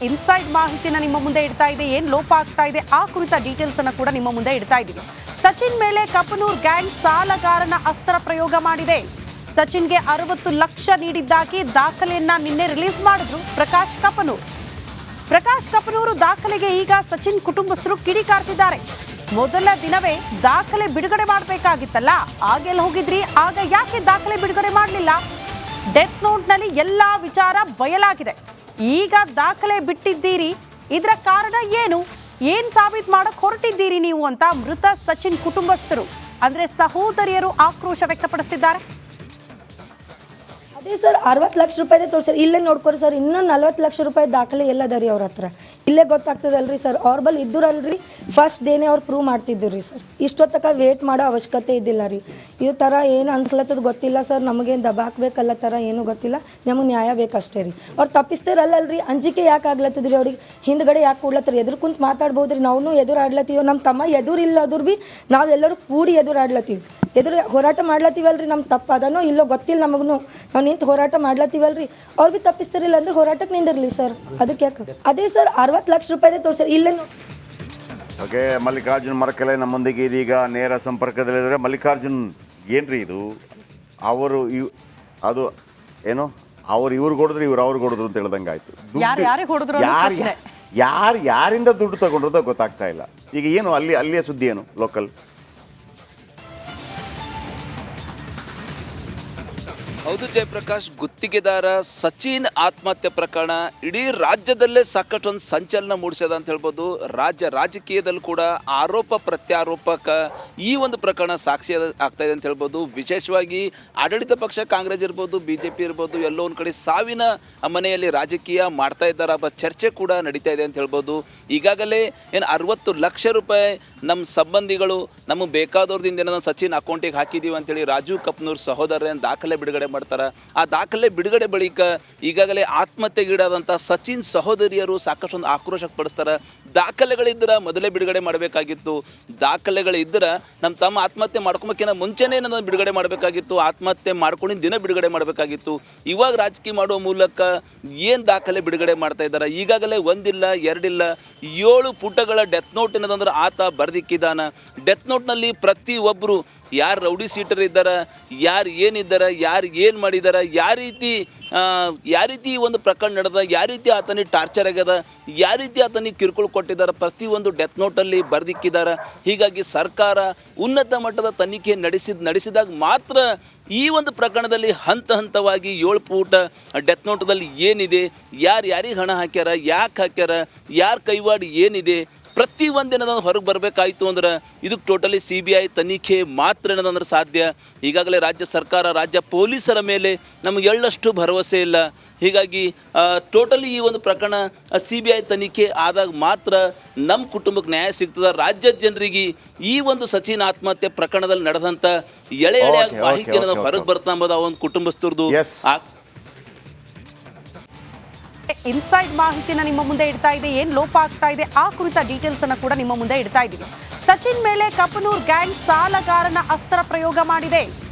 Inside ಮಾಹಿತಿನ ನಿಮ್ಮ ಮುಂದೆ ಇಡ್ತಾ ಇದೆ. ಏನ್ ಲೋಪ ಆಗ್ತಾ ಇದೆ ಆ ಕುರಿತ ಡೀಟೇಲ್ಸ್ ಅನ್ನ ಕೂಡ ನಿಮ್ಮ ಮುಂದೆ ಇಡ್ತಾ ಇದ್ದೀವಿ. ಸಚಿನ್ ಮೇಲೆ ಕಪನೂರ್ ಗ್ಯಾಂಗ್ ಸಾಲಗಾರನ ಅಸ್ತ್ರ ಪ್ರಯೋಗ ಮಾಡಿದೆ. ಸಚಿನ್ಗೆ 60 ಲಕ್ಷ ನೀಡಿದ್ದಾಗಿ ದಾಖಲೆಯನ್ನ ನಿನ್ನೆ ರಿಲೀಸ್ ಮಾಡಿದ್ರು ಪ್ರಕಾಶ್ ಕಪನೂರ್. ಪ್ರಕಾಶ್ ಕಪನೂರು ದಾಖಲೆಗೆ ಈಗ ಸಚಿನ್ ಕುಟುಂಬಸ್ಥರು ಕಿಡಿಕಾರ್ತಿದ್ದಾರೆ. ಮೊದಲ ದಿನವೇ ದಾಖಲೆ ಬಿಡುಗಡೆ ಮಾಡಬೇಕಾಗಿತ್ತಲ್ಲ, ಆಗೆಲ್ಲ ಹೋಗಿದ್ರಿ, ಆಗ ಯಾಕೆ ದಾಖಲೆ ಬಿಡುಗಡೆ ಮಾಡಲಿಲ್ಲ? ಡೆತ್ ನೋಟ್ ನಲ್ಲಿ ಎಲ್ಲಾ ವಿಚಾರ ಬಯಲಾಗಿದೆ. ಈಗ ದಾಖಲೆ ಬಿಟ್ಟಿದ್ದೀರಿ, ಇದರ ಕಾರಣ ಏನು? ಏನ್ ಸಾಬೀತು ಮಾಡಕ್ ಹೊರಟಿದ್ದೀರಿ ನೀವು ಅಂತ ಮೃತ ಸಚಿನ್ ಕುಟುಂಬಸ್ಥರು ಅಂದ್ರೆ ಸಹೋದರಿಯರು ಆಕ್ರೋಶ ವ್ಯಕ್ತಪಡಿಸುತ್ತಿದ್ದಾರೆ. ಅದೇ ಸರ್ 60 ಲಕ್ಷ ರೂಪಾಯಿದೇ ತೋರಿಸ್ರಿ, ಇಲ್ಲೇ ನೋಡ್ಕೊರಿ ಸರ್. ಇನ್ನೂ 40 ಲಕ್ಷ ರೂಪಾಯಿ ದಾಖಲೆ ಎಲ್ಲದ ರೀ ಅವ್ರ ಹತ್ರ? ಇಲ್ಲೇ ಗೊತ್ತಾಗ್ತದಲ್ರಿ ಸರ್. ಅವ್ರ ಬಲ್ ಇದ್ದರಲ್ರಿ ಫಸ್ಟ್ ಡೇನೇ ಅವ್ರು ಪ್ರೂವ್ ಮಾಡ್ತಿದ್ರು ರೀ ಸರ್. ಇಷ್ಟೊತ್ತಕ ವೇಟ್ ಮಾಡೋ ಅವಶ್ಯಕತೆ ಇದ್ದಿಲ್ಲ ರೀ. ಇದು ಥರ ಏನು ಅನ್ಸ್ಲತ್ತದ ಗೊತ್ತಿಲ್ಲ ಸರ್. ನಮಗೇನು ದಬಾಕ್ಬೇಕಲ್ಲ ಥರ ಏನೂ ಗೊತ್ತಿಲ್ಲ. ನಮಗೆ ನ್ಯಾಯ ಬೇಕಷ್ಟೇ ರೀ. ಅವ್ರು ತಪ್ಪಿಸ್ತಾರಲ್ಲಲ್ರಿ, ಅಂಜಿಕೆ ಯಾಕೆ ಆಗ್ಲತ್ತದ್ರಿ ಅವ್ರಿಗೆ? ಹಿಂದ್ಗಡೆ ಯಾಕೆ ಕೊಡ್ಲತ್ತಾರೆ? ಎದುರು ಕುಂತು ಮಾತಾಡ್ಬೋದ್ರಿ. ನಾವು ಎದುರಾಡ್ಲತ್ತೀವಿ, ನಮ್ಮ ತಮ್ಮ ಎದುರಿಲ್ಲದ್ರು ಭೀ ನಾವೆಲ್ಲರೂ ಕೂಡಿ ಎದುರಾಡ್ಲತ್ತೀವಿ. ಹೋರಾಟ ಮಾಡ್ಲತ್ತೀವಲ್ರಿ. ನಮ್ಮ ತಪ್ಪು ಅದನೋ ಇಲ್ಲೋ ಗೊತ್ತಿಲ್ಲ ನಮಗೂ. ನಾವು ನಿಂತು ಹೋರಾಟ ಮಾಡ್ಲತ್ತೀವಲ್ರಿ. ಅವ್ರು ಭೀ ತಪ್ಪಿಸ್ತಾರಿಲ್ಲ ಅಂದ್ರೆ ಹೋರಾಟಕ್ಕೆ ನಿಂದಿರಲಿ ಸರ್. ಅದಕ್ಕೆ ಯಾಕೆ? ಅದೇ ಸರ್ 60 ಲಕ್ಷ ರೂಪಾಯಿದೇ ತೋರಿಸ್ರಿ, ಇಲ್ಲೇ ಓಕೆ. ಮಲ್ಲಿಕಾರ್ಜುನ್ ಮರಕೆಲೆ ನಮ್ಮೊಂದಿಗೆ ಇದೀಗ ನೇರ ಸಂಪರ್ಕದಲ್ಲಿದ್ದಾರೆ. ಮಲ್ಲಿಕಾರ್ಜುನ್, ಏನ್ರಿ ಇದು? ಅವರು ಅದು ಏನು ಅವ್ರು ಇವ್ರು ಕೊಡಿದ್ರು, ಇವ್ರು ಅವ್ರು ಕೊಡಿದ್ರು ಅಂತ ಹೇಳ್ದಂಗೆ ಆಯ್ತು. ಯಾರಿಂದ ದುಡ್ಡು ತಗೊಂಡ್ರದ ಗೊತ್ತಾಗ್ತಾ ಇಲ್ಲ. ಈಗ ಏನು ಅಲ್ಲಿಯ ಸುದ್ದಿ ಏನು ಲೋಕಲ್? ಹೌದು ಜಯಪ್ರಕಾಶ್, ಗುತ್ತಿಗೆದಾರ ಸಚಿನ್ ಆತ್ಮಹತ್ಯೆ ಪ್ರಕರಣ ಇಡೀ ರಾಜ್ಯದಲ್ಲೇ ಸಾಕಷ್ಟು ಒಂದು ಸಂಚಲನ ಮೂಡಿಸಿದ ಅಂತ ಹೇಳ್ಬೋದು. ರಾಜಕೀಯದಲ್ಲೂ ಕೂಡ ಆರೋಪ ಪ್ರತ್ಯಾರೋಪಕ್ಕೆ ಈ ಒಂದು ಪ್ರಕರಣ ಸಾಕ್ಷಿ ಆಗ್ತಾ ಇದೆ ಅಂತ ಹೇಳ್ಬೋದು. ವಿಶೇಷವಾಗಿ ಆಡಳಿತ ಪಕ್ಷ ಕಾಂಗ್ರೆಸ್ ಇರ್ಬೋದು, BJP ಇರ್ಬೋದು, ಎಲ್ಲೋ ಒಂದು ಕಡೆ ಸಾವಿನ ಮನೆಯಲ್ಲಿ ರಾಜಕೀಯ ಮಾಡ್ತಾ ಇದ್ದಾರೆ ಎಂಬ ಚರ್ಚೆ ಕೂಡ ನಡೀತಾ ಇದೆ ಅಂತ ಹೇಳ್ಬೋದು. ಈಗಾಗಲೇ ಏನು 60 ಲಕ್ಷ ರೂಪಾಯಿ ನಮ್ಮ ಸಂಬಂಧಿಗಳು ನಮಗೆ ಬೇಕಾದವ್ರದಿಂದ ಸಚಿನ್ ಅಕೌಂಟಿಗೆ ಹಾಕಿದ್ದೀವಿ ಅಂತೇಳಿ ರಾಜು ಕಪನೂರ್ ಸಹೋದರ ದಾಖಲೆ ಬಿಡುಗಡೆ ಮಾಡ್ತಾರೆ. ಆ ದಾಖಲೆ ಬಿಡುಗಡೆ ಬಳಿಕ ಈಗಾಗಲೇ ಆತ್ಮಹತ್ಯೆಗೀಡಾದಂಥ ಸಚಿನ್ ಸಹೋದರಿಯರು ಸಾಕಷ್ಟು ಒಂದು ಆಕ್ರೋಶ ಪಡಿಸ್ತಾರೆ. ದಾಖಲೆಗಳಿದ್ದರೆ ಮೊದಲೇ ಬಿಡುಗಡೆ ಮಾಡಬೇಕಾಗಿತ್ತು. ದಾಖಲೆಗಳಿದ್ದರೆ ನಮ್ಮ ತಮ್ಮ ಆತ್ಮಹತ್ಯೆ ಮಾಡ್ಕೊಂಬಕ್ಕಿಂತ ಮುಂಚೆನೇ ನನ್ನ ಬಿಡುಗಡೆ ಮಾಡಬೇಕಾಗಿತ್ತು. ಆತ್ಮಹತ್ಯೆ ಮಾಡ್ಕೊಂಡಿದ್ದ ದಿನ ಬಿಡುಗಡೆ ಮಾಡಬೇಕಾಗಿತ್ತು. ಇವಾಗ ರಾಜಕೀಯ ಮಾಡುವ ಮೂಲಕ ಏನು ದಾಖಲೆ ಬಿಡುಗಡೆ ಮಾಡ್ತಾ ಇದ್ದಾರೆ? ಈಗಾಗಲೇ ಒಂದಿಲ್ಲ ಎರಡಿಲ್ಲ 7 ಪುಟಗಳ ಡೆತ್ ನೋಟ್ ಏನದಂದ್ರೆ ಆತ ಬರೆದಿಕ್ಕಿದ್ದಾನ. ಡೆತ್ ನೋಟ್ನಲ್ಲಿ ಪ್ರತಿಯೊಬ್ಬರು ಯಾರು ರೌಡಿ ಸೀಟರ್ ಇದ್ದಾರೆ, ಯಾರು ಏನಿದ್ದಾರೆ, ಯಾರು ಏನು ಮಾಡಿದ್ದಾರೆ, ಯಾವ ರೀತಿ ಒಂದು ಪ್ರಕರಣ ನಡೆದ, ಯಾವ ರೀತಿ ಆತನಿಗೆ ಟಾರ್ಚರ್ ಆಗ್ಯದ, ಯಾವ ರೀತಿ ಆತನಿಗೆ ಕಿರುಕುಳ ಕೊಟ್ಟಿದ್ದಾರೆ, ಪ್ರತಿಯೊಂದು ಡೆತ್ ನೋಟಲ್ಲಿ ಬರೆದಿಕ್ಕಿದ್ದಾರೆ. ಹೀಗಾಗಿ ಸರ್ಕಾರ ಉನ್ನತ ಮಟ್ಟದ ತನಿಖೆ ನಡೆಸಿದಾಗ ಮಾತ್ರ ಈ ಒಂದು ಪ್ರಕರಣದಲ್ಲಿ ಹಂತವಾಗಿ 7 ಪುಟ ಡೆತ್ ನೋಟದಲ್ಲಿ ಏನಿದೆ, ಯಾರಿಗೆ ಹಣ ಹಾಕ್ಯಾರ, ಯಾಕೆ ಹಾಕ್ಯಾರ, ಯಾರ ಕೈವಾಡ ಏನಿದೆ, ಪ್ರತಿಯೊಂದೇನದಂದ್ರೆ ಹೊರಗೆ ಬರಬೇಕಾಯಿತು ಅಂದ್ರೆ ಇದಕ್ಕೆ ಟೋಟಲಿ CBI ತನಿಖೆ ಮಾತ್ರ ಏನದಂದ್ರೆ ಸಾಧ್ಯ. ಈಗಾಗಲೇ ರಾಜ್ಯ ಸರ್ಕಾರ, ರಾಜ್ಯ ಪೊಲೀಸರ ಮೇಲೆ ನಮಗೆ ಎಳ್ಳಷ್ಟು ಭರವಸೆ ಇಲ್ಲ. ಹೀಗಾಗಿ ಟೋಟಲಿ ಈ ಒಂದು ಪ್ರಕರಣ CBI ತನಿಖೆ ಆದಾಗ ಮಾತ್ರ ನಮ್ಮ ಕುಟುಂಬಕ್ಕೆ ನ್ಯಾಯ ಸಿಗ್ತದೆ. ರಾಜ್ಯದ ಜನರಿಗೆ ಈ ಒಂದು ಸಚಿನ್ ಆತ್ಮಹತ್ಯೆ ಪ್ರಕರಣದಲ್ಲಿ ನಡೆದಂಥ ಎಳೆ ಮಾಹಿತಿ ಏನದ ಹೊರಗೆ ಬರ್ತಾ ಎಂಬುದು ಆ ಒಂದು ಕುಟುಂಬಸ್ಥರದು. ಇನ್ಸೈಡ್ ಮಾಹಿತಿನ ನಿಮ್ಮ ಮುಂದೆ ಇಡ್ತಾ ಇದೆ. ಏನ್ ಲೋಪ ಆಗ್ತಾ ಇದೆ ಆ ಕುರಿತ ಡೀಟೇಲ್ಸ್ ಅನ್ನ ಕೂಡ ನಿಮ್ಮ ಮುಂದೆ ಇಡ್ತಾ ಇದ್ದೀವಿ. ಸಚಿನ್ ಮೇಲೆ ಕಪನೂರ್ ಗ್ಯಾಂಗ್ ಸಾಲಗಾರನ ಅಸ್ತ್ರ ಪ್ರಯೋಗ ಮಾಡಿದೆ.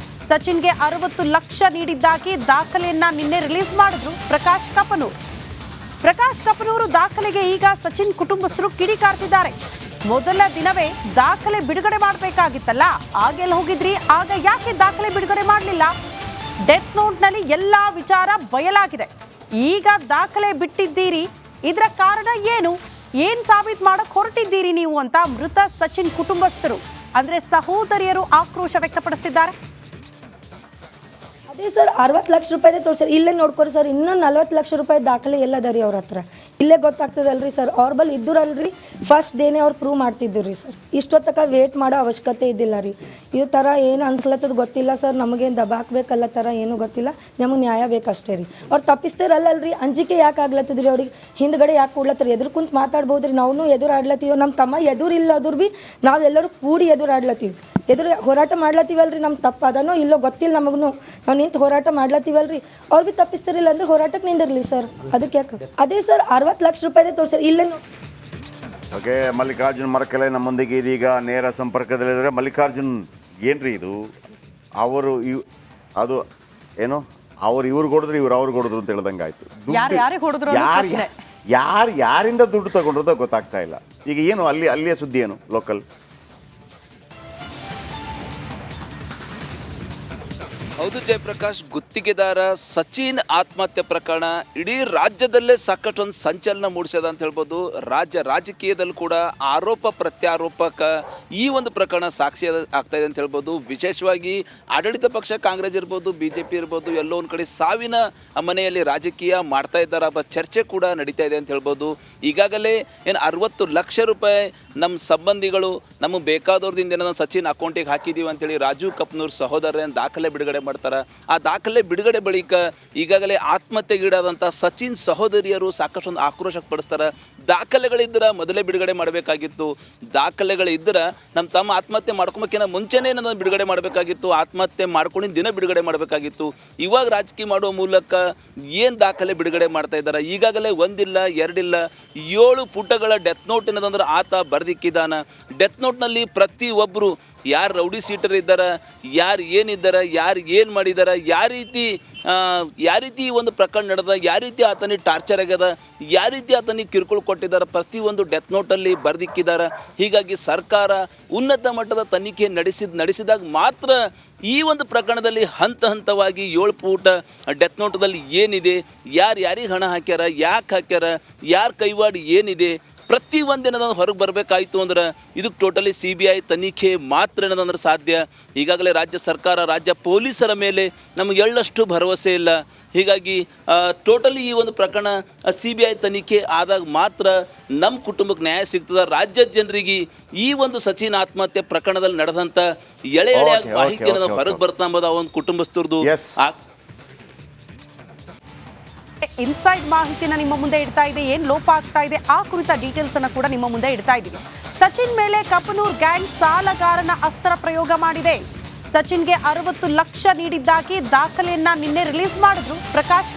ಸಚಿನ್ಗೆ 60 ಲಕ್ಷ ನೀಡಿದ್ದಾಗಿ ದಾಖಲೆಯನ್ನ ನಿನ್ನೆ ರಿಲೀಸ್ ಮಾಡಿದ್ರು ಪ್ರಕಾಶ್ ಕಪನೂರ್. ಪ್ರಕಾಶ್ ಕಪನೂರು ದಾಖಲೆಗೆ ಈಗ ಸಚಿನ್ ಕುಟುಂಬಸ್ಥರು ಕಿಡಿಕಾರ್ತಿದ್ದಾರೆ. ಮೊದಲ ದಿನವೇ ದಾಖಲೆ ಬಿಡುಗಡೆ ಮಾಡಬೇಕಾಗಿತ್ತಲ್ಲ, ಆಗೆಲ್ಲ ಹೋಗಿದ್ರಿ, ಆಗ ಯಾಕೆ ದಾಖಲೆ ಬಿಡುಗಡೆ ಮಾಡಲಿಲ್ಲ? ಡೆತ್ ನೋಟ್ ನಲ್ಲಿ ಎಲ್ಲಾ ವಿಚಾರ ಬಯಲಾಗಿದೆ. ಈಗ ದಾಖಲೆ ಬಿಟ್ಟಿದ್ದೀರಿ, ಇದರ ಕಾರಣ ಏನು? ಏನ್ ಸಾಬೀತು ಮಾಡಕ್ ಹೊರಟಿದ್ದೀರಿ ನೀವು ಅಂತ ಮೃತ ಸಚಿನ್ ಕುಟುಂಬಸ್ಥರು ಅಂದ್ರೆ ಸಹೋದರಿಯರು ಆಕ್ರೋಶ ವ್ಯಕ್ತಪಡಿಸುತ್ತಿದ್ದಾರೆ. ಅದೇ ಸರ್ 60 ಲಕ್ಷ ರೂಪಾಯಿದೇ ತೋರಿಸ್ರಿ, ಇಲ್ಲೇ ನೋಡ್ಕೊರಿ ಸರ್. ಇನ್ನೂ 40 ಲಕ್ಷ ರೂಪಾಯಿ ದಾಖಲೆ ಎಲ್ಲದ ರೀ ಅವ್ರ ಹತ್ರ? ಇಲ್ಲೇ ಗೊತ್ತಾಗ್ತದಲ್ರಿ ಸರ್. ಅವ್ರ ಬಲ್ ಇದ್ದರಲ್ರಿ ಫಸ್ಟ್ ಡೇನೇ ಅವ್ರು ಪ್ರೂವ್ ಮಾಡ್ತಿದ್ರು ರೀ ಸರ್. ಇಷ್ಟೊತ್ತಕ ವೇಟ್ ಮಾಡೋ ಅವಶ್ಯಕತೆ ಇದ್ದಿಲ್ಲ ರೀ. ಇದು ಥರ ಏನು ಅನ್ಸ್ಲತ್ತದ ಗೊತ್ತಿಲ್ಲ ಸರ್. ನಮಗೇನು ದಬಾಕ್ಬೇಕಲ್ಲ ಥರ ಏನೂ ಗೊತ್ತಿಲ್ಲ. ನಮಗೆ ನ್ಯಾಯ ಬೇಕಷ್ಟೇ ರೀ. ಅವ್ರು ತಪ್ಪಿಸ್ತಾರಲ್ಲಲ್ರಿ, ಅಂಜಿಕೆ ಯಾಕೆ ಆಗ್ಲತ್ತದ್ರಿ ಅವ್ರಿಗೆ? ಹಿಂದ್ಗಡೆ ಯಾಕೆ ಕೊಡ್ಲತ್ತಾರೆ? ಎದುರು ಕುಂತು ಮಾತಾಡ್ಬೋದ್ರಿ. ನಾವು ಎದುರಾಡ್ಲತ್ತೀವಿ, ನಮ್ಮ ತಮ್ಮ ಎದುರಿಲ್ಲದ್ರು ಭೀ ನಾವೆಲ್ಲರೂ ಕೂಡಿ ಎದುರಾಡ್ಲತ್ತೀವಿ. ಹೋರಾಟ ಮಾಡ್ಲತ್ತೀವಲ್ರಿ. ನಮ್ಮ ತಪ್ಪು ಅದನೋ ಇಲ್ಲೋ ಗೊತ್ತಿಲ್ಲ ನಮಗೂ. ನಾವು ನಿಂತು ಹೋರಾಟ ಮಾಡ್ಲತ್ತೀವಲ್ರಿ. ಅವ್ರು ಭೀ ತಪ್ಪಿಸ್ತಾರಿಲ್ಲ ಅಂದ್ರೆ ಹೋರಾಟಕ್ಕೆ ನಿಂದಿರಲಿ ಸರ್. ಅದಕ್ಕೆ ಯಾಕೆ? ಅದೇ ಸರ್ 60 ಲಕ್ಷ ರೂಪಾಯಿದೇ ತೋರಿಸ್ರಿ, ಇಲ್ಲೇ ಓಕೆ. ಮಲ್ಲಿಕಾರ್ಜುನ್ ಮರಕೆಲೆ ನಮ್ಮೊಂದಿಗೆ ಇದೀಗ ನೇರ ಸಂಪರ್ಕದಲ್ಲಿದ್ದಾರೆ. ಮಲ್ಲಿಕಾರ್ಜುನ್, ಏನ್ರಿ ಇದು? ಅವರು ಅದು ಏನು ಅವ್ರು ಇವ್ರು ಕೊಡಿದ್ರು, ಇವ್ರು ಅವ್ರು ಕೊಡಿದ್ರು ಅಂತ ಹೇಳ್ದಂಗೆ ಆಯ್ತು. ಯಾರಿಂದ ದುಡ್ಡು ತಗೊಂಡ್ರದೋ ಗೊತ್ತಾಗ್ತಾ ಇಲ್ಲ. ಈಗ ಏನು ಅಲ್ಲಿಯ ಸುದ್ದಿ ಏನು ಲೋಕಲ್? ಹೌದು ಜಯಪ್ರಕಾಶ್, ಗುತ್ತಿಗೆದಾರ ಸಚಿನ್ ಆತ್ಮಹತ್ಯೆ ಪ್ರಕರಣ ಇಡೀ ರಾಜ್ಯದಲ್ಲೇ ಸಾಕಷ್ಟು ಒಂದು ಸಂಚಲನ ಮೂಡಿಸಿದ ಅಂತ ಹೇಳ್ಬೋದು. ರಾಜಕೀಯದಲ್ಲಿ ಕೂಡ ಆರೋಪ ಪ್ರತ್ಯಾರೋಪಕ್ಕೆ ಈ ಒಂದು ಪ್ರಕರಣ ಸಾಕ್ಷಿ ಆಗ್ತಾ ಇದೆ ಅಂತ ಹೇಳ್ಬೋದು. ವಿಶೇಷವಾಗಿ ಆಡಳಿತ ಪಕ್ಷ ಕಾಂಗ್ರೆಸ್ ಇರ್ಬೋದು, BJP ಇರ್ಬೋದು, ಎಲ್ಲೋ ಒಂದು ಕಡೆ ಸಾವಿನ ಮನೆಯಲ್ಲಿ ರಾಜಕೀಯ ಮಾಡ್ತಾ ಇದ್ದಾರೆ ಎಂಬ ಚರ್ಚೆ ಕೂಡ ನಡೀತಾ ಇದೆ ಅಂತ ಹೇಳ್ಬೋದು. ಈಗಾಗಲೇ ಏನು 60 ಲಕ್ಷ ರೂಪಾಯಿ ನಮ್ಮ ಸಂಬಂಧಿಗಳು ನಮಗೆ ಬೇಕಾದವ್ರದಿಂದ ಸಚಿನ್ ಅಕೌಂಟಿಗೆ ಹಾಕಿದ್ದೀವಿ ಅಂತೇಳಿ ರಾಜು ಕಪ್ನೂರ್ ಸಹೋದರನ ದಾಖಲೆ ಬಿಡುಗಡೆ ಮಾಡ್ತಾರೆ. ಆ ದಾಖಲೆ ಬಿಡುಗಡೆ ಬಳಿಕ ಈಗಾಗಲೇ ಆತ್ಮಹತ್ಯೆಗೀಡಾದಂಥ ಸಚಿನ್ ಸಹೋದರಿಯರು ಸಾಕಷ್ಟು ಒಂದು ಆಕ್ರೋಶ ಪಡಿಸ್ತಾರೆ. ದಾಖಲೆಗಳಿದ್ದರೆ ಮೊದಲೇ ಬಿಡುಗಡೆ ಮಾಡಬೇಕಾಗಿತ್ತು, ದಾಖಲೆಗಳಿದ್ದರೆ ನಮ್ಮ ತಮ್ಮ ಆತ್ಮಹತ್ಯೆ ಮಾಡ್ಕೊಬೇಕಿನ್ನ ಮುಂಚೆನೇ ನನ್ನ ಬಿಡುಗಡೆ ಮಾಡಬೇಕಾಗಿತ್ತು, ಆತ್ಮಹತ್ಯೆ ಮಾಡ್ಕೊಂಡಿದ್ದ ದಿನ ಬಿಡುಗಡೆ ಮಾಡಬೇಕಾಗಿತ್ತು. ಇವಾಗ ರಾಜಕೀಯ ಮಾಡುವ ಮೂಲಕ ಏನು ದಾಖಲೆ ಬಿಡುಗಡೆ ಮಾಡ್ತಾ ಇದ್ದಾರೆ. ಈಗಾಗಲೇ ಒಂದಿಲ್ಲ ಎರಡಿಲ್ಲ 7 ಪುಟಗಳ ಡೆತ್ ನೋಟ್ ಏನದಂದ್ರೆ ಆತ ಬರೆದಿಕ್ಕಿದ್ದಾನೆ. ಡೆತ್ ನೋಟ್ನಲ್ಲಿ ಪ್ರತಿಯೊಬ್ಬರು ಯಾರು ರೌಡಿ ಸೀಟರ್ ಇದ್ದಾರೆ, ಯಾರು ಏನಿದ್ದಾರೆ, ಯಾರು ಏನು ಮಾಡಿದ್ದಾರೆ, ಯಾವ ರೀತಿ ಒಂದು ಪ್ರಕರಣ ನಡೆದ, ಯಾವ ರೀತಿ ಆತನಿಗೆ ಟಾರ್ಚರ್ ಆಗ್ಯದ, ಯಾವ ರೀತಿ ಆತನಿಗೆ ಕಿರುಕುಳ ಕೊಟ್ಟಿದ್ದಾರೆ, ಪ್ರತಿಯೊಂದು ಡೆತ್ ನೋಟಲ್ಲಿ ಬರೆದಿಕ್ಕಿದ್ದಾರೆ. ಹೀಗಾಗಿ ಸರ್ಕಾರ ಉನ್ನತ ಮಟ್ಟದ ತನಿಖೆ ನಡೆಸಿದಾಗ ಮಾತ್ರ ಈ ಒಂದು ಪ್ರಕರಣದಲ್ಲಿ ಹಂತವಾಗಿ 7 ಪುಟ ಡೆತ್ ನೋಟದಲ್ಲಿ ಏನಿದೆ, ಯಾರಿಗೆ ಹಣ ಹಾಕ್ಯಾರ, ಯಾಕೆ ಹಾಕ್ಯಾರ, ಯಾರ ಕೈವಾಡ ಏನಿದೆ, ಪ್ರತಿಯೊಂದೇನದ ಹೊರಗೆ ಬರಬೇಕಾಯಿತು ಅಂದ್ರೆ ಇದಕ್ಕೆ ಟೋಟಲಿ CBI ತನಿಖೆ ಮಾತ್ರ ಏನದಂದ್ರೆ ಸಾಧ್ಯ. ಈಗಾಗಲೇ ರಾಜ್ಯ ಸರ್ಕಾರ, ರಾಜ್ಯ ಪೊಲೀಸರ ಮೇಲೆ ನಮಗೆ ಎಳ್ಳಷ್ಟು ಭರವಸೆ ಇಲ್ಲ. ಹೀಗಾಗಿ ಟೋಟಲಿ ಈ ಒಂದು ಪ್ರಕರಣ CBI ತನಿಖೆ ಆದಾಗ ಮಾತ್ರ ನಮ್ಮ ಕುಟುಂಬಕ್ಕೆ ನ್ಯಾಯ ಸಿಗ್ತದೆ. ರಾಜ್ಯದ ಜನರಿಗೆ ಈ ಒಂದು ಸಚಿನ್ ಆತ್ಮಹತ್ಯೆ ಪ್ರಕರಣದಲ್ಲಿ ನಡೆದಂಥ ಎಳೆ ಮಾಹಿತಿ ಏನದ ಹೊರಗೆ ಬರ್ತಾ ಎಂಬುದು ಆ ಒಂದು ಕುಟುಂಬಸ್ಥರದು. ಇನ್ಸೈಡ್ ಮಾಹಿತಿನ ನಿಮ್ಮ ಮುಂದೆ ಇಡ್ತಾ ಇದೆ, ಏನ್ ಲೋಪ ಆಗ್ತಾ ಇದೆ ಆ ಕುರಿತ ಡೀಟೇಲ್ಸ್ ಅನ್ನ ಕೂಡ ನಿಮ್ಮ ಮುಂದೆ ಇಡ್ತಾ ಇದ್ದೀವಿ. ಸಚಿನ್ ಮೇಲೆ ಕಪನೂರ್ ಗ್ಯಾಂಗ್ ಸಾಲಗಾರನ ಅಸ್ತ್ರ ಪ್ರಯೋಗ ಮಾಡಿದೆ. ಸಚಿನ್ಗೆ 60 ಲಕ್ಷ ನೀಡಿದ್ದಾಗಿ ದಾಖಲೆಯನ್ನ ನಿನ್ನೆ ರಿಲೀಸ್ ಮಾಡಿದ್ರು ಪ್ರಕಾಶ್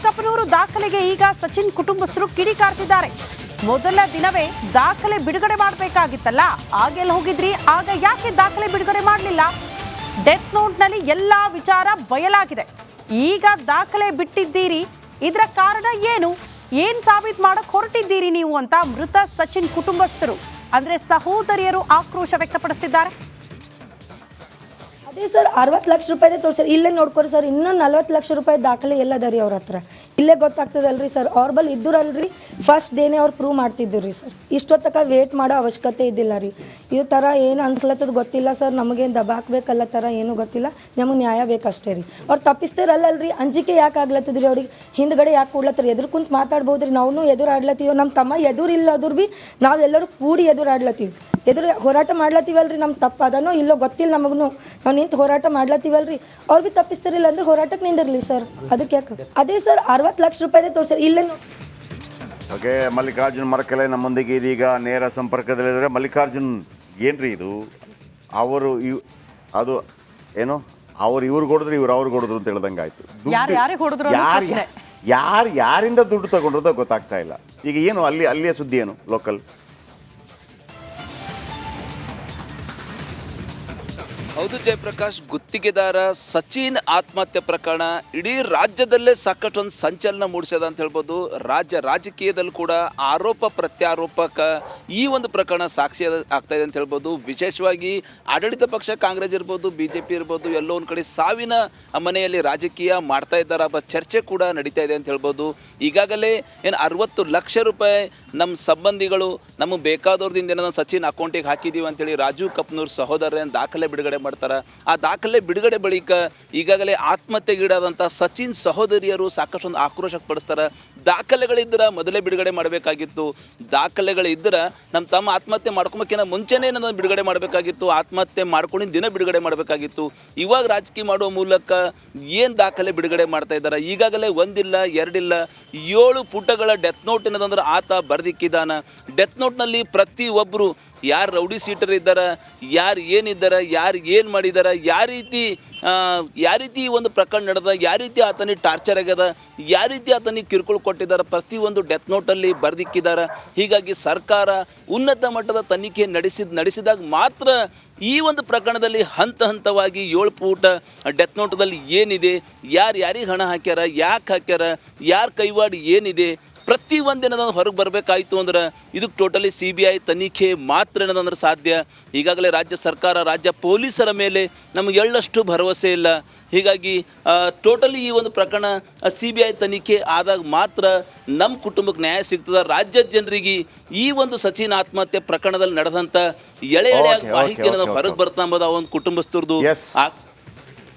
ಕಪನೂರು ದಾಖಲೆಗೆ ಈಗ ಸಚಿನ್ ಕುಟುಂಬಸ್ಥರು ಕಿಡಿಕಾರ್ತಿದ್ದಾರೆ. ಮೊದಲ ದಿನವೇ ದಾಖಲೆ ಬಿಡುಗಡೆ ಮಾಡಬೇಕಾಗಿತ್ತಲ್ಲ, ಆಗೆಲ್ಲ ಹೋಗಿದ್ರಿ, ಆಗ ಯಾಕೆ ದಾಖಲೆ ಬಿಡುಗಡೆ ಮಾಡಲಿಲ್ಲ? ಡೆತ್ ನೋಟ್ ನಲ್ಲಿ ಎಲ್ಲಾ ವಿಚಾರ ಬಯಲಾಗಿದೆ. ಈಗ ದಾಖಲೆ ಬಿಟ್ಟಿದ್ದೀರಿ, ಇದರ ಕಾರಣ ಏನ್ ಸಾಬೀತು ಮಾಡಕ್ ಹೊರಟಿದ್ದೀರಿ ನೀವು ಅಂತ ಮೃತ ಸಚಿನ್ ಕುಟುಂಬಸ್ಥರು ಅಂದ್ರೆ ಸಹೋದರಿಯರು ಆಕ್ರೋಶ ವ್ಯಕ್ತಪಡಿಸಿದ್ದಾರೆ. ಅದೇ ಸರ್ 60 ಲಕ್ಷ ರೂಪಾಯಿದೆ ತೋರಿಸ್ರಿ, ಇಲ್ಲೇ ನೋಡ್ಕೊರಿ ಸರ್, ಇನ್ನೂ 40 ಲಕ್ಷ ರೂಪಾಯಿ ದಾಖಲೆ ಎಲ್ಲದ ರೀ ಅವ್ರ ಹತ್ರ, ಇಲ್ಲೇ ಗೊತ್ತಾಗ್ತದಲ್ರಿ ಸರ್. ಅವ್ರ ಬಲ್ ಇದ್ದರಲ್ರಿ ಫಸ್ಟ್ ಡೇನೇ ಅವ್ರು ಪ್ರೂವ್ ಮಾಡ್ತಿದ್ರು ರೀ ಸರ್. ಇಷ್ಟೊತ್ತಕ ವೇಟ್ ಮಾಡೋ ಅವಶ್ಯಕತೆ ಇದ್ದಿಲ್ಲ ರೀ. ಈ ಥರ ಏನು ಅನ್ಸ್ಲತ್ತದ ಗೊತ್ತಿಲ್ಲ ಸರ್, ನಮಗೇನು ದಬ ಹಾಕ್ಬೇಕಲ್ಲ ಥರ ಏನೂ ಗೊತ್ತಿಲ್ಲ, ನಮಗೆ ನ್ಯಾಯ ಬೇಕಷ್ಟೇ ರೀ. ಅವ್ರು ತಪ್ಪಿಸ್ತಾರಲ್ಲಲ್ರಿ, ಅಂಜಿಕೆ ಯಾಕೆ ಆಗ್ಲತ್ತದ್ರಿ ಅವ್ರಿಗೆ, ಹಿಂದ್ಗಡೆ ಯಾಕೆ ಕೊಡ್ಲತ್ತರಿ, ಎದುರು ಕುಂತು ಮಾತಾಡ್ಬೋದ್ರಿ. ನಾವು ಎದುರು ಆಡ್ಲತ್ತೀವಿ, ನಮ್ಮ ತಮ್ಮ ಎದುರಿಲ್ಲದ್ರು ಭೀ ನಾವೆಲ್ಲರೂ ಕೂಡಿ ಎದುರು ಆಡ್ಲತ್ತೀವಿ, ಎದುರು ಹೋರಾಟ ಮಾಡ್ಲತ್ತೀವಲ್ರಿ. ನಮ್ಮ ತಪ್ಪು ಅದನೋ ಇಲ್ಲೋ ಗೊತ್ತಿಲ್ಲ ನಮಗೂ, ನಾವು ನಿಂತು ಹೋರಾಟ ಮಾಡ್ಲತ್ತೀವಲ್ರಿ. ಅವ್ರು ಭೀ ತಪ್ಪಿಸ್ತಾರಿಲ್ಲ ಅಂದ್ರೆ ಹೋರಾಟಕ್ಕೆ ನಿಂದಿರಲಿ ಸರ್. ಅದಕ್ಕೆ ಯಾಕೆ ಅದೇ ಸರ್ 60 ಲಕ್ಷ ರೂಪಾಯಿದೆ ತೋರಿಸ್ರಿ, ಇಲ್ಲೇ ಓಕೆ. ಮಲ್ಲಿಕಾರ್ಜುನ್ ಮರಕೆಲೆ ನಮ್ಮೊಂದಿಗೆ ಇದೀಗ ನೇರ ಸಂಪರ್ಕದಲ್ಲಿದ್ದಾರೆ. ಮಲ್ಲಿಕಾರ್ಜುನ್, ಏನ್ರಿ ಇದು? ಅವರು ಅದು ಏನು ಇವ್ರು ಹೊಡೆದ್ರು, ಅವ್ರಿಗೆ ಹೊಡೆದ್ರು ಅಂತ ಹೇಳ್ದಂಗೆ ಆಯ್ತು. ಯಾರಿಂದ ದುಡ್ಡು ತಗೊಂಡ್ರದೋ ಗೊತ್ತಾಗ್ತಾ ಇಲ್ಲ. ಈಗ ಏನು ಅಲ್ಲಿಯ ಸುದ್ದಿ ಏನು ಲೋಕಲ್? ಹೌದು ಜಯಪ್ರಕಾಶ್, ಗುತ್ತಿಗೆದಾರ ಸಚಿನ್ ಆತ್ಮಹತ್ಯೆ ಪ್ರಕರಣ ಇಡೀ ರಾಜ್ಯದಲ್ಲೇ ಸಾಕಷ್ಟು ಒಂದು ಸಂಚಲನ ಮೂಡಿಸಿದ ಅಂತ ಹೇಳ್ಬೋದು. ರಾಜಕೀಯದಲ್ಲಿ ಕೂಡ ಆರೋಪ ಪ್ರತ್ಯಾರೋಪಕ್ಕೆ ಈ ಒಂದು ಪ್ರಕರಣ ಸಾಕ್ಷಿ ಆಗ್ತಾ ಇದೆ ಅಂತ ಹೇಳ್ಬೋದು. ವಿಶೇಷವಾಗಿ ಆಡಳಿತ ಪಕ್ಷ ಕಾಂಗ್ರೆಸ್ ಇರ್ಬೋದು, BJP ಇರ್ಬೋದು, ಎಲ್ಲೋ ಒಂದು ಕಡೆ ಸಾವಿನ ಮನೆಯಲ್ಲಿ ರಾಜಕೀಯ ಮಾಡ್ತಾ ಇದ್ದಾರೆ ಎಂಬ ಚರ್ಚೆ ಕೂಡ ನಡೀತಾ ಇದೆ ಅಂತ ಹೇಳ್ಬೋದು. ಈಗಾಗಲೇ ಏನು 60 ಲಕ್ಷ ರೂಪಾಯಿ ನಮ್ಮ ಸಂಬಂಧಿಗಳು ನಮಗೆ ಬೇಕಾದವ್ರದಿಂದ ಸಚಿನ್ ಅಕೌಂಟಿಗೆ ಹಾಕಿದ್ದೀವಿ ಅಂತೇಳಿ ರಾಜು ಕಪ್ನೂರ್ ಸಹೋದರನ ದಾಖಲೆ ಬಿಡುಗಡೆ ಮಾಡ್ತಾರೆ. ಆ ದಾಖಲೆ ಬಿಡುಗಡೆ ಬಳಿಕ ಈಗಾಗಲೇ ಆತ್ಮಹತ್ಯೆಗೀಡಾದಂಥ ಸಚಿನ್ ಸಹೋದರಿಯರು ಸಾಕಷ್ಟು ಒಂದು ಆಕ್ರೋಶ ಪಡಿಸ್ತಾರೆ. ದಾಖಲೆಗಳಿದ್ದರೆ ಮೊದಲೇ ಬಿಡುಗಡೆ ಮಾಡಬೇಕಾಗಿತ್ತು, ದಾಖಲೆಗಳಿದ್ದರೆ ನಮ್ಮ ತಮ್ಮ ಆತ್ಮಹತ್ಯೆ ಮಾಡ್ಕೊಬೇಕಿನ್ನ ಮುಂಚೆನೇ ನನ್ನ ಬಿಡುಗಡೆ ಮಾಡಬೇಕಾಗಿತ್ತು, ಆತ್ಮಹತ್ಯೆ ಮಾಡ್ಕೊಂಡಿದ್ದ ದಿನ ಬಿಡುಗಡೆ ಮಾಡಬೇಕಾಗಿತ್ತು. ಇವಾಗ ರಾಜಕೀಯ ಮಾಡುವ ಮೂಲಕ ಏನು ದಾಖಲೆ ಬಿಡುಗಡೆ ಮಾಡ್ತಾ ಇದ್ದಾರೆ. ಈಗಾಗಲೇ ಒಂದಿಲ್ಲ ಎರಡಿಲ್ಲ 7 ಪುಟಗಳ ಡೆತ್ ನೋಟ್ ಏನದಂದ್ರೆ ಆತ ಬರೆದಿಕ್ಕಿದ್ದಾನೆ. ಡೆತ್ ನೋಟ್ನಲ್ಲಿ ಪ್ರತಿಯೊಬ್ಬರು ಯಾರು ರೌಡಿ ಸೀಟರ್ ಇದ್ದಾರೆ, ಯಾರು ಏನಿದ್ದಾರೆ, ಯಾರು ಏನು ಮಾಡಿದ್ದಾರೆ, ಯಾವ ಯಾವ ರೀತಿ ಈ ಒಂದು ಪ್ರಕರಣ ನಡೆದ, ಯಾವ ರೀತಿ ಆತನಿಗೆ ಟಾರ್ಚರ್ ಆಗ್ಯದ, ಯಾವ ರೀತಿ ಆತನಿಗೆ ಕಿರುಕುಳ ಕೊಟ್ಟಿದ್ದಾರೆ, ಪ್ರತಿಯೊಂದು ಡೆತ್ ನೋಟಲ್ಲಿ ಬರೆದಿಕ್ಕಿದ್ದಾರೆ. ಹೀಗಾಗಿ ಸರ್ಕಾರ ಉನ್ನತ ಮಟ್ಟದ ತನಿಖೆ ನಡೆಸಿದಾಗ ಮಾತ್ರ ಈ ಒಂದು ಪ್ರಕರಣದಲ್ಲಿ ಹಂತ ಹಂತವಾಗಿ 7 ಪುಟ ಡೆತ್ ನೋಟದಲ್ಲಿ ಏನಿದೆ, ಯಾರಿಗೆ ಹಣ ಹಾಕ್ಯಾರ, ಯಾಕೆ ಹಾಕ್ಯಾರ, ಯಾರ ಕೈವಾಡ ಏನಿದೆ, ಪ್ರತಿ ಒಂದೇನದ ಹೊರಗೆ ಬರಬೇಕಾಯಿತು ಅಂದ್ರೆ ಇದಕ್ಕೆ ಟೋಟಲಿ CBI ತನಿಖೆ ಮಾತ್ರ ಏನದಂದ್ರೆ ಸಾಧ್ಯ. ಈಗಾಗಲೇ ರಾಜ್ಯ ಸರ್ಕಾರ, ರಾಜ್ಯ ಪೊಲೀಸರ ಮೇಲೆ ನಮಗೆ ಎಳ್ಳಷ್ಟು ಭರವಸೆ ಇಲ್ಲ. ಹೀಗಾಗಿ ಟೋಟಲಿ ಈ ಒಂದು ಪ್ರಕರಣ CBI ತನಿಖೆ ಆದಾಗ ಮಾತ್ರ ನಮ್ಮ ಕುಟುಂಬಕ್ಕೆ ನ್ಯಾಯ ಸಿಗ್ತದೆ. ರಾಜ್ಯದ ಜನರಿಗೆ ಈ ಒಂದು ಸಚಿನ್ ಆತ್ಮಹತ್ಯೆ ಪ್ರಕರಣದಲ್ಲಿ ನಡೆದಂಥ ಎಳೆ ಮಾಹಿತಿಯನ್ನು ಹೊರಗೆ ಬರ್ತಾ ಎಂಬುದು ಆ ಒಂದು ಕುಟುಂಬಸ್ಥರದು